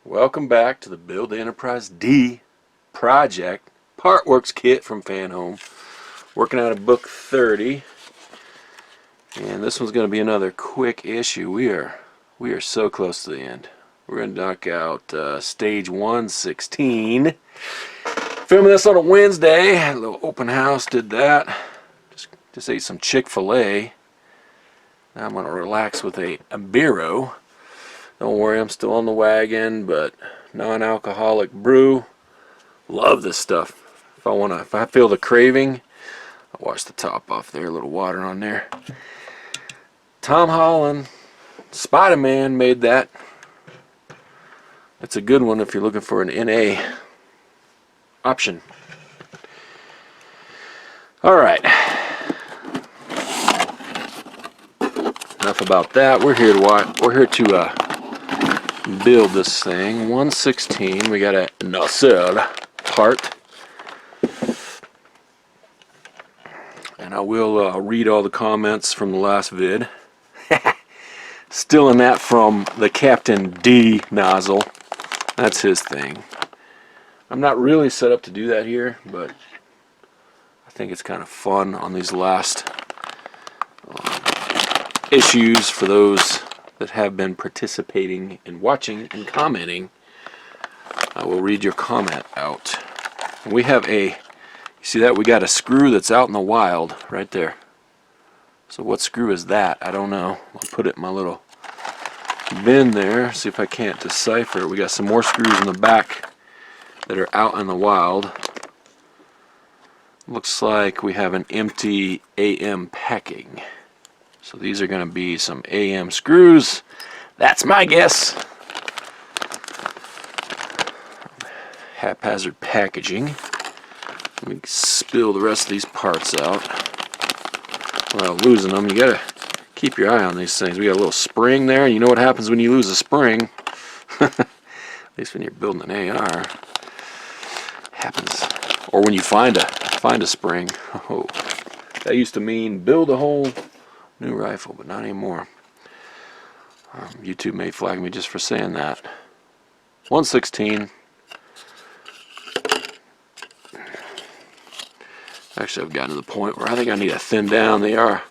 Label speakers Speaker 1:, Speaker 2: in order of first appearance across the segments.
Speaker 1: Welcome back to the Build Enterprise-D project Partworks kit from Fanhome. Working out of book 30, and this one's going to be another quick issue. We are so close to the end. We're going to knock out stage 116. Filming this on a Wednesday. Had a little open house. Did that. Just ate some Chick-fil-A. Now I'm going to relax with a Biro. Don't worry, I'm still on the wagon, but non-alcoholic brew. Love this stuff. If I feel the craving, I'll wash the top off there, a little water on there. Tom Holland, Spider-Man made that. It's a good one if you're looking for an NA option. Alright. Enough about that. We're here to build this thing. 116. We got a nacelle part, and I will read all the comments from the last vid. Stealing that from the Captain D nozzle. That's his thing. I'm not really set up to do that here, but I think it's kind of fun on these last issues for those that have been participating and watching and commenting. I will read your comment out. And we have you see that? We got a screw that's out in the wild right there. So what screw is that? I don't know. I'll put it in my little bin there, see if I can't decipher it. We got some more screws in the back that are out in the wild. Looks like we have an empty AM packing. So these are going to be some AM screws. That's my guess. Haphazard packaging. Let me spill the rest of these parts out without losing them. You got to keep your eye on these things. We got a little spring there. You know what happens when you lose a spring? At least when you're building an AR. Happens. Or when you find a spring. Oh, that used to mean build a whole new rifle, but not anymore. YouTube may flag me just for saying that. 116. Actually, I've gotten to the point where I think I need to thin down the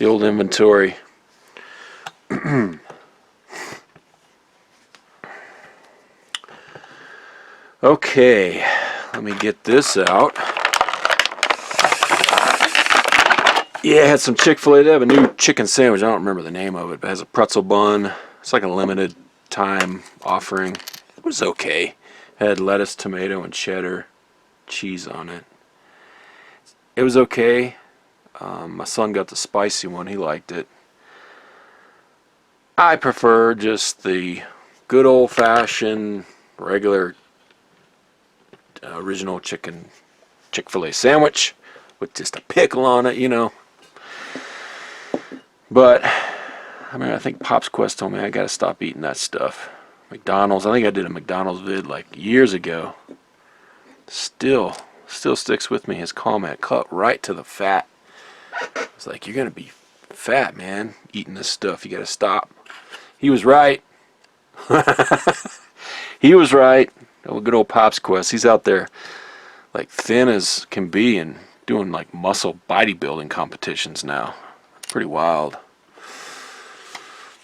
Speaker 1: old inventory. Okay, let me get this out. Yeah, I had some Chick-fil-A. They have a new chicken sandwich. I don't remember the name of it, but it has a pretzel bun. It's like a limited time offering. It was okay. It had lettuce, tomato, and cheddar cheese on it. It was okay. My son got the spicy one. He liked it. I prefer just the good old-fashioned, regular, original Chick-fil-A sandwich with just a pickle on it, you know. But I mean, I think Pop's Quest told me I gotta stop eating that stuff. McDonald's, I think I did a McDonald's vid like years ago. Still sticks with me. His comment, cut right to the fat. It's like, you're gonna be fat, man, eating this stuff. You gotta stop. He was right. He was right. Oh, good old Pop's Quest. He's out there like thin as can be and doing like muscle bodybuilding competitions now. Pretty wild.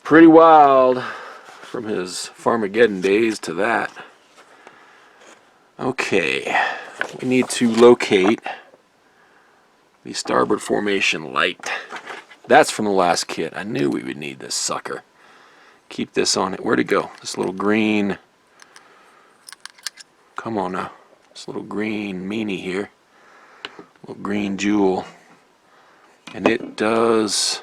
Speaker 1: Pretty wild from his Farmageddon days to that. Okay, we need to locate the starboard formation light. That's from the last kit. I knew we would need this sucker. Keep this on it. Where'd it go? This little green. Come on now. This little green meanie here. Little green jewel. And it does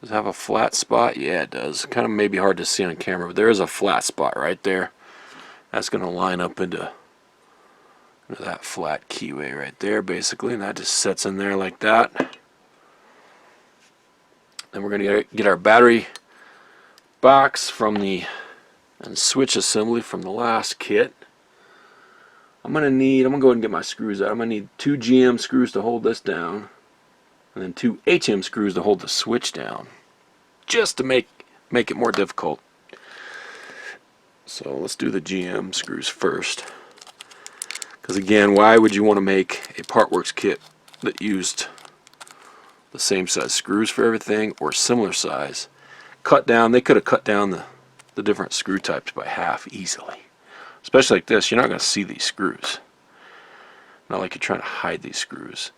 Speaker 1: it have a flat spot? Yeah, it does. Kind of maybe hard to see on camera, but there is a flat spot right there. That's going to line up into that flat keyway right there, basically, and that just sets in there like that. Then we're going to get our battery box and switch assembly from the last kit. I'm going to go ahead and get my screws out. I'm going to need 2 GM screws to hold this down, and then 2 HM screws to hold the switch down, just to make it more difficult. So let's do the GM screws first. Because again, why would you want to make a Partworks kit that used the same size screws for everything or similar size? Cut down, they could have cut down the different screw types by half easily. Especially like this, you're not going to see these screws. Not like you're trying to hide these screws.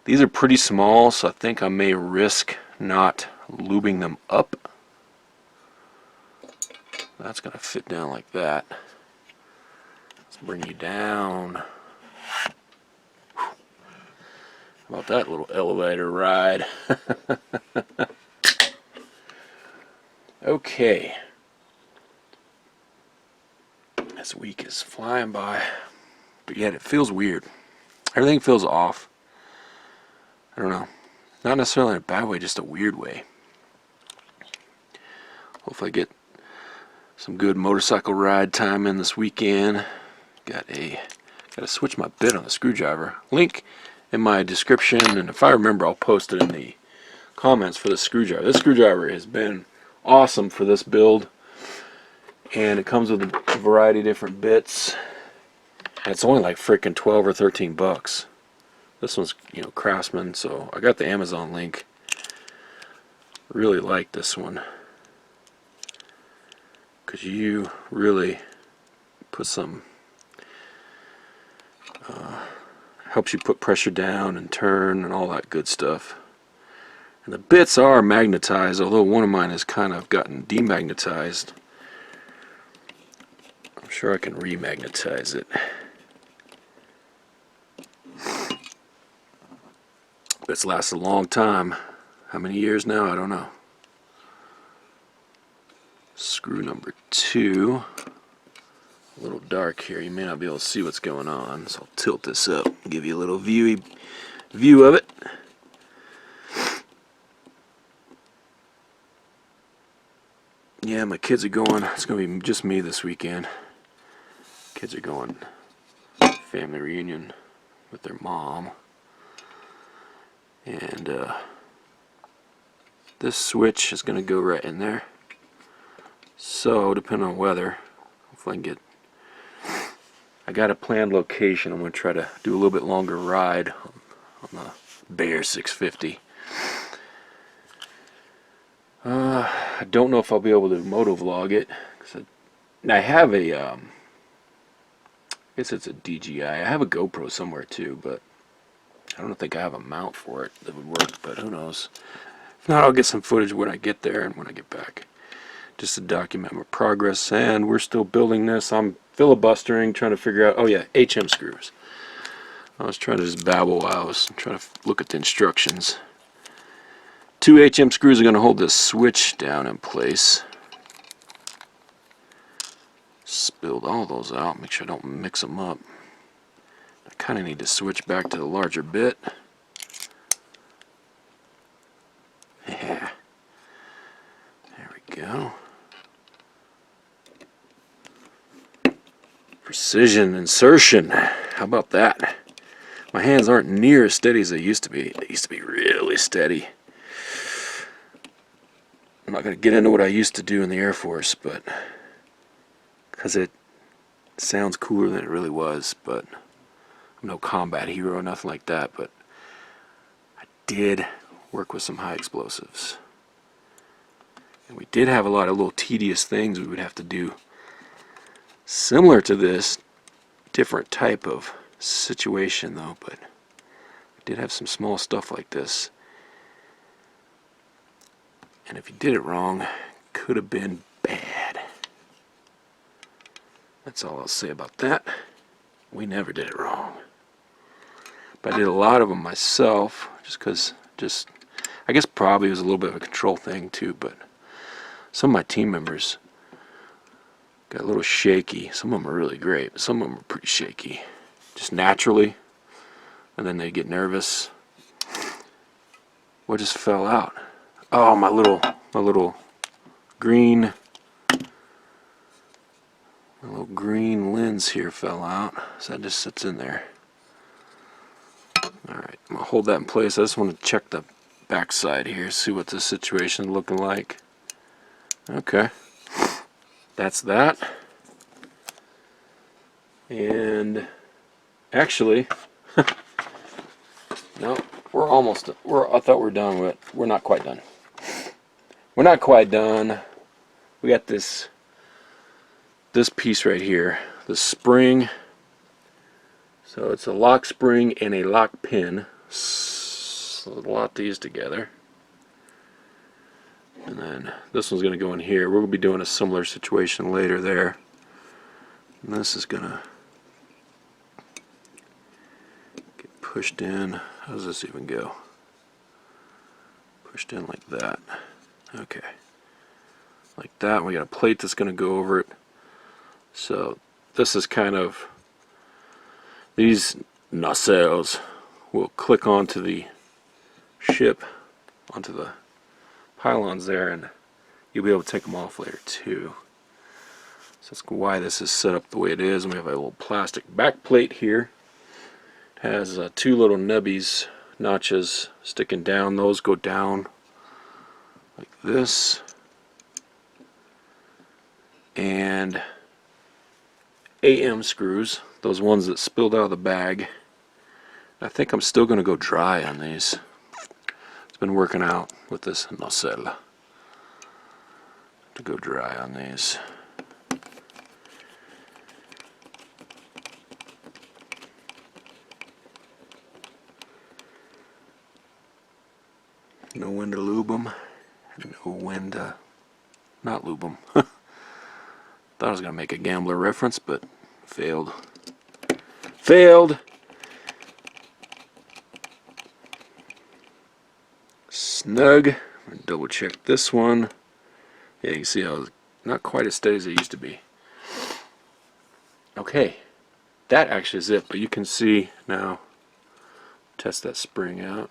Speaker 1: These are pretty small, so I think I may risk not lubing them up. That's going to fit down like that. Let's bring you down. How about that little elevator ride? Okay. This week is flying by, but yet it feels weird. Everything feels off. I don't know. Not necessarily in a bad way, just a weird way. Hopefully I get some good motorcycle ride time in this weekend. Gotta switch my bit on the screwdriver. Link in my description, and if I remember I'll post it in the comments for the screwdriver. This screwdriver has been awesome for this build, and it comes with a variety of different bits. And it's only like freaking 12 or 13 bucks. This one's, you know, Craftsman, so I got the Amazon link. Really like this one, because you really put some, helps you put pressure down and turn and all that good stuff. And the bits are magnetized, although one of mine has kind of gotten demagnetized. I'm sure I can remagnetize it. It's lasted a long time. How many years now? I don't know. Screw number 2. A little dark here. You may not be able to see what's going on, so I'll tilt this up and give you a little view of it. Yeah, my kids are going. It's going to be just me this weekend. Kids are going family reunion with their mom. And this switch is going to go right in there. So, depending on weather, hopefully I can get... I got a planned location. I'm going to try to do a little bit longer ride on the Bear 650. I don't know if I'll be able to motovlog it. I have a... I guess it's a DJI. I have a GoPro somewhere too, but I don't think I have a mount for it that would work, but who knows. If not, I'll get some footage when I get there and when I get back, just to document my progress. And we're still building this. I'm filibustering, trying to figure out, oh yeah, HM screws. I was trying to just babble while I was trying to look at the instructions. 2 HM screws are going to hold this switch down in place. Spilled all those out, make sure I don't mix them up. I kind of need to switch back to the larger bit. Yeah. There we go. Precision insertion. How about that? My hands aren't near as steady as they used to be. They used to be really steady. I'm not going to get into what I used to do in the Air Force, but because it sounds cooler than it really was. But I'm no combat hero or nothing like that, but I did work with some high explosives. And we did have a lot of little tedious things we would have to do similar to this, different type of situation though, but we did have some small stuff like this. And if you did it wrong, it could have been bad. That's all I'll say about that. We never did it wrong. But I did a lot of them myself, just because, I guess probably it was a little bit of a control thing too, but some of my team members got a little shaky. Some of them are really great, but some of them are pretty shaky. Just naturally. And then they get nervous. What just fell out? Oh, my little green lens here fell out, so that just sits in there. Alright, I'm going to hold that in place. I just want to check the back side here, see what the situation is looking like. Okay, that's that. And actually, no, we're almost. I thought we were done with it. We're not quite done. We're not quite done. We got this piece right here, the spring. So it's a lock spring and a lock pin. So we'll lock these together. And then this one's going to go in here. We're going to be doing a similar situation later there. And this is going to get pushed in. How does this even go? Pushed in like that. Okay. Like that. We got a plate that's going to go over it. So this is kind of, these nacelles will click onto the ship, onto the pylons there, and you'll be able to take them off later too. So that's why this is set up the way it is. And we have a little plastic back plate here. It has two little nubbies, notches sticking down. Those go down like this. And AM screws, those ones that spilled out of the bag. I think I'm still going to go dry on these. It's been working out with this nacelle to go dry on these. Know when to lube them, know when to not lube them. Thought I was going to make a gambler reference, but failed. Failed! Snug. Double check this one. Yeah, you can see how it's not quite as steady as it used to be. Okay, that actually is it, but you can see now, test that spring out.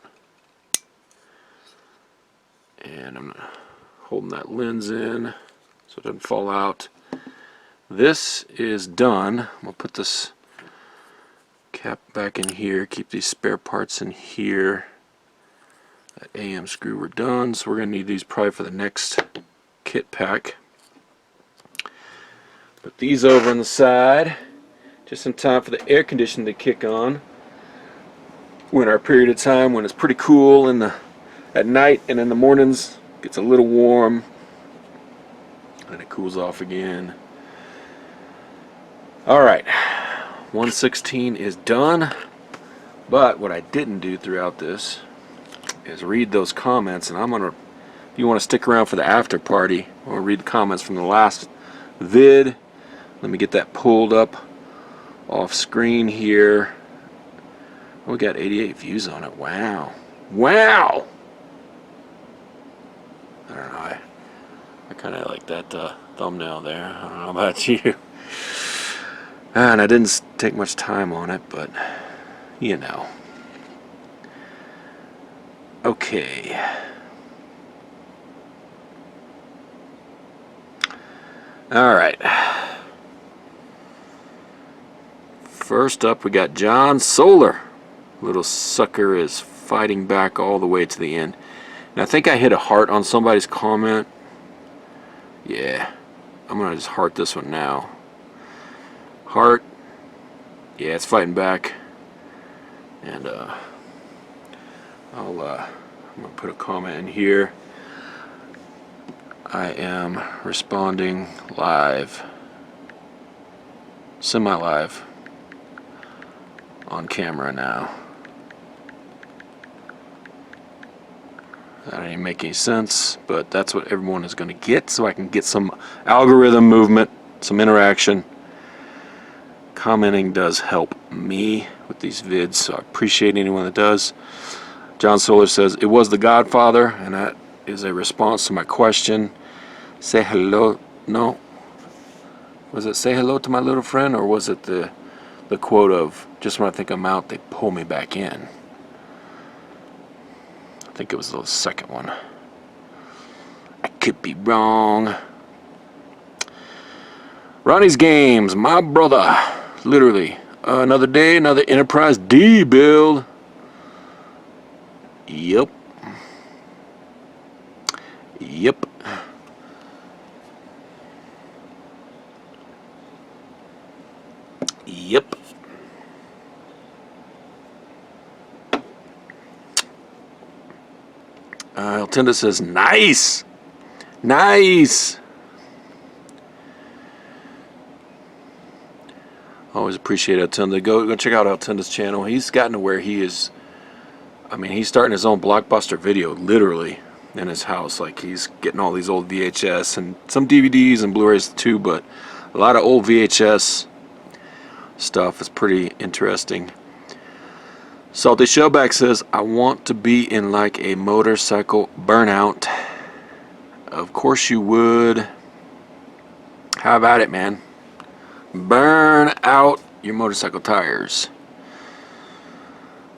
Speaker 1: And I'm holding that lens in so it doesn't fall out. This is done. I'm going to put this cap back in here, keep these spare parts in here. That AM screw we're done, so we're going to need these probably for the next kit pack. Put these over on the side, just in time for the air conditioning to kick on. We're in our period of time when it's pretty cool at night, and in the mornings it gets a little warm, and it cools off again. Alright, 116 is done, but what I didn't do throughout this is read those comments, and I'm going to, if you want to stick around for the after party, I'm going to read the comments from the last vid. Let me get that pulled up off screen here. Oh, we got 88 views on it. Wow. Wow! I don't know, I kind of like that thumbnail there. I don't know about you. And I didn't take much time on it, but you know. Okay. Alright. First up, we got John Solar. Little sucker is fighting back all the way to the end. And I think I hit a heart on somebody's comment. Yeah. I'm going to just heart this one now. Heart. Yeah, it's fighting back. And I'm going to put a comment in here. I am responding live, semi-live, on camera now. That didn't make any sense, but that's what everyone is going to get, so I can get some algorithm movement, some interaction. Commenting does help me with these vids, so I appreciate anyone that does. John Solar says, it was The Godfather, and that is a response to my question. Say hello. No. Was it say hello to my little friend, or was it the quote of, just when I think I'm out, they pull me back in? I think it was the second one. I could be wrong. Ronnie's Games, my brother. Literally. Another day, another Enterprise-D build. Yep. Yep. Yep. Altinda says, nice. Nice. Always appreciate Altinda. Go check out Altinda's channel. He's gotten to where he is, I mean, he's starting his own Blockbuster video, literally, in his house. Like, he's getting all these old VHS and some DVDs and Blu-rays too, but a lot of old VHS stuff is pretty interesting. Salty Shellback says, I want to be in like a motorcycle burnout. Of course you would. How about it, man? Burn out your motorcycle tires.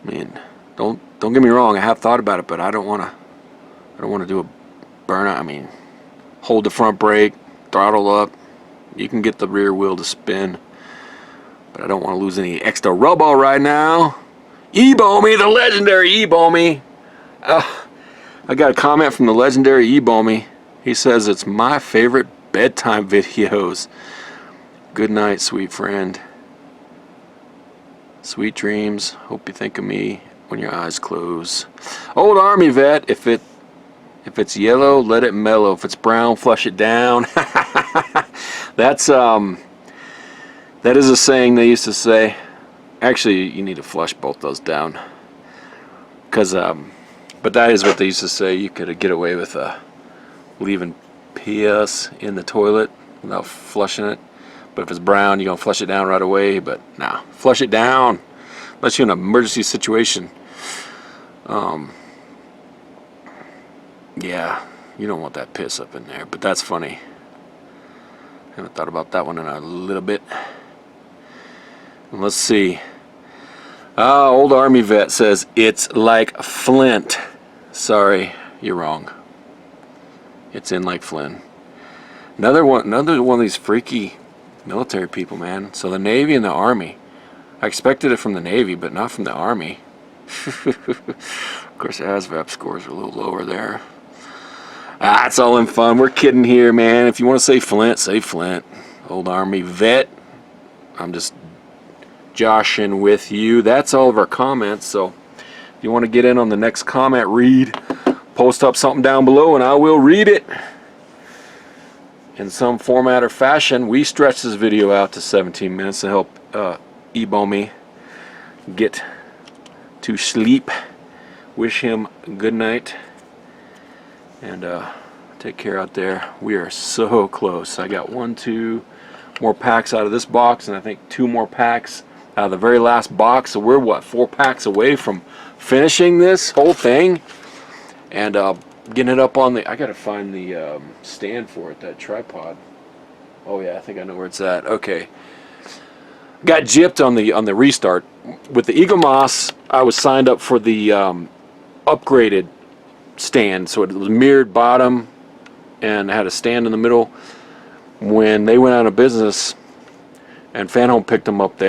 Speaker 1: I mean, don't get me wrong, I have thought about it, but I don't want to do a burnout. I mean, hold the front brake, throttle up. You can get the rear wheel to spin, but I don't want to lose any extra rubber right now. E-Bomy, the legendary E-Bomy. I got a comment from the legendary E-Bomy. He says, it's my favorite bedtime videos. Good night, sweet friend. Sweet dreams. Hope you think of me when your eyes close. Old Army vet, if it's yellow, let it mellow. If it's brown, flush it down. That is a saying they used to say. Actually, you need to flush both those down, because but that is what they used to say. You could get away with leaving PS in the toilet without flushing it. But if it's brown, you're gonna flush it down right away. But nah, flush it down unless you're in an emergency situation. Yeah, you don't want that piss up in there. But that's funny. I haven't thought about that one in a little bit. Let's see. Old Army vet says it's like Flint. Sorry, you're wrong. It's in like Flint. Another one of these freaky military people, man. So the Navy and the Army. I expected it from the Navy, but not from the Army. Of course, the ASVAB scores are a little lower there. It's all in fun. We're kidding here, man. If you want to say Flint, say Flint. Old Army vet. I'm just joshing with you. That's all of our comments. So if you want to get in on the next comment read, post up something down below and I will read it in some format or fashion. We stretched this video out to 17 minutes to help E-Bomy get to sleep. Wish him good night and take care out there. We are so close. I got 2 more packs out of this box, and I think 2 more packs out of the very last box. So we're what, 4 packs away from finishing this whole thing and getting it up on the, I gotta find the stand for it, that tripod. Oh yeah, I think I know where it's at. Okay, got gypped on the restart with the Eaglemoss. I was signed up for the upgraded stand, so it was mirrored bottom and had a stand in the middle. When they went out of business and Fanhome picked them up,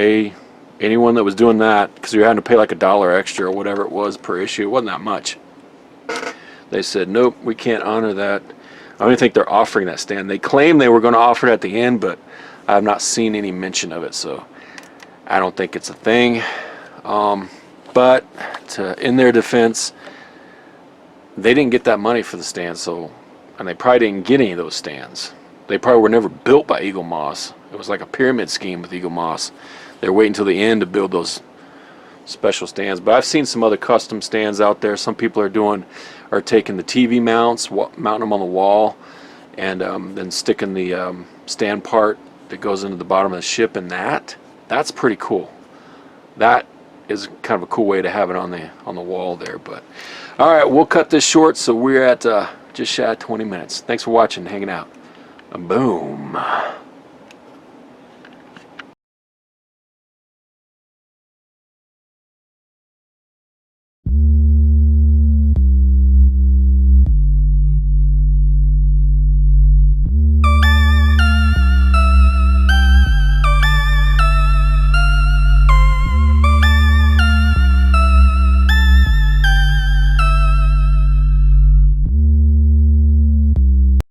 Speaker 1: anyone that was doing that, because you had to pay like $1 extra or whatever it was per issue, it wasn't that much, they said nope, we can't honor that. I don't even think they're offering that stand. They claim they were going to offer it at the end, but I have not seen any mention of it, so I don't think it's a thing. But in their defense, they didn't get that money for the stand, and they probably didn't get any of those stands. They probably were never built by Eaglemoss. It was like a pyramid scheme with Eaglemoss. They're waiting until the end to build those special stands. But I've seen some other custom stands out there. Some people are taking the TV mounts, mounting them on the wall, and then sticking the stand part that goes into the bottom of the ship. And that's pretty cool. That is kind of a cool way to have it on the wall there. But all right, we'll cut this short. So we're at just shy of 20 minutes. Thanks for watching, hanging out. Boom.